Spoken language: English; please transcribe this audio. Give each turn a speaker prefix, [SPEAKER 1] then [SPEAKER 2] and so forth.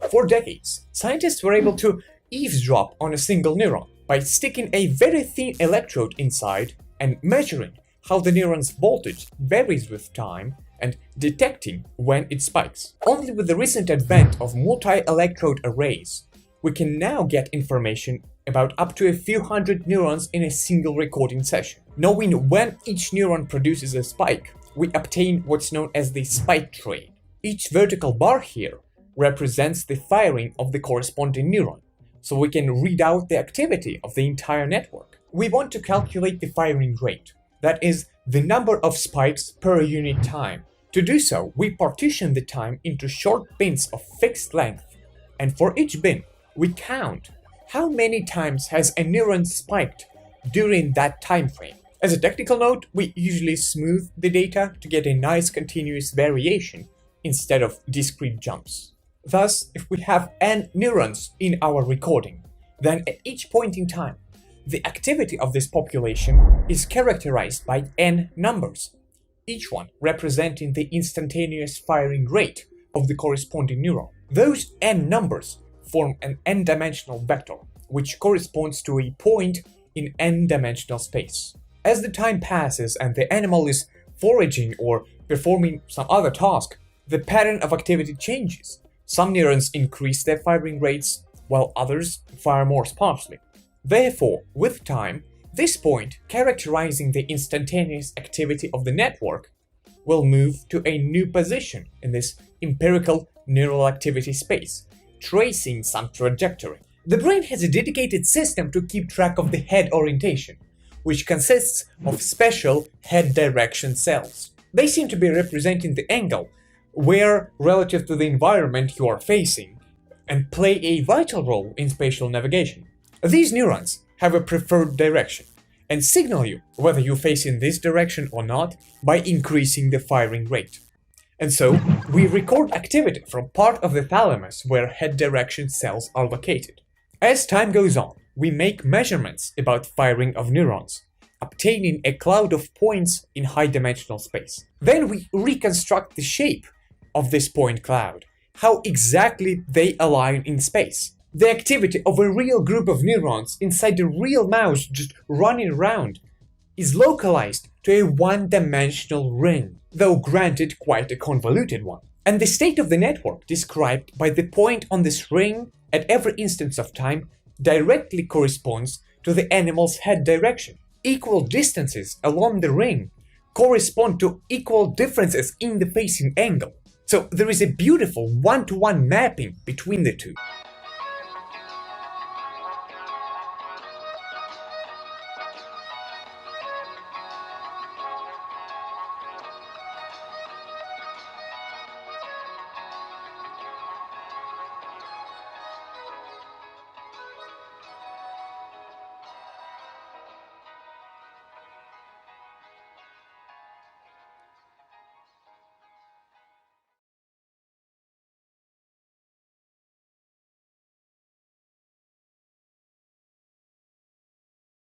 [SPEAKER 1] For decades, scientists were able to eavesdrop on a single neuron by sticking a very thin electrode inside and measuring how the neuron's voltage varies with time and detecting when it spikes. Only with the recent advent of multi-electrode arrays, we can now get information about up to a few hundred neurons in a single recording session. Knowing when each neuron produces a spike, we obtain what's known as the spike train. Each vertical bar here represents the firing of the corresponding neuron, so we can read out the activity of the entire network. We want to calculate the firing rate, that is, the number of spikes per unit time. To do so, we partition the time into short bins of fixed length, and for each bin, we count how many times has a neuron spiked during that time frame. As a technical note, we usually smooth the data to get a nice continuous variation instead of discrete jumps. Thus, if we have n neurons in our recording, then at each point in time, the activity of this population is characterized by n numbers, each one representing the instantaneous firing rate of the corresponding neuron. Those n numbers form an n-dimensional vector, which corresponds to a point in n-dimensional space. As the time passes and the animal is foraging or performing some other task, the pattern of activity changes. Some neurons increase their firing rates, while others fire more sparsely. Therefore, with time, this point characterizing the instantaneous activity of the network will move to a new position in this empirical neural activity space, tracing some trajectory. The brain has a dedicated system to keep track of the head orientation, which consists of special head direction cells. They seem to be representing the angle where relative to the environment you are facing and play a vital role in spatial navigation. These neurons have a preferred direction and signal you whether you face in this direction or not by increasing the firing rate. And so, we record activity from part of the thalamus where head direction cells are located. As time goes on, we make measurements about firing of neurons, obtaining a cloud of points in high-dimensional space. Then we reconstruct the shape of this point cloud, how exactly they align in space. The activity of a real group of neurons inside a real mouse just running around is localized to a one-dimensional ring, though granted quite a convoluted one. And the state of the network described by the point on this ring at every instance of time directly corresponds to the animal's head direction. Equal distances along the ring correspond to equal differences in the facing angle. So there is a beautiful one-to-one mapping between the two.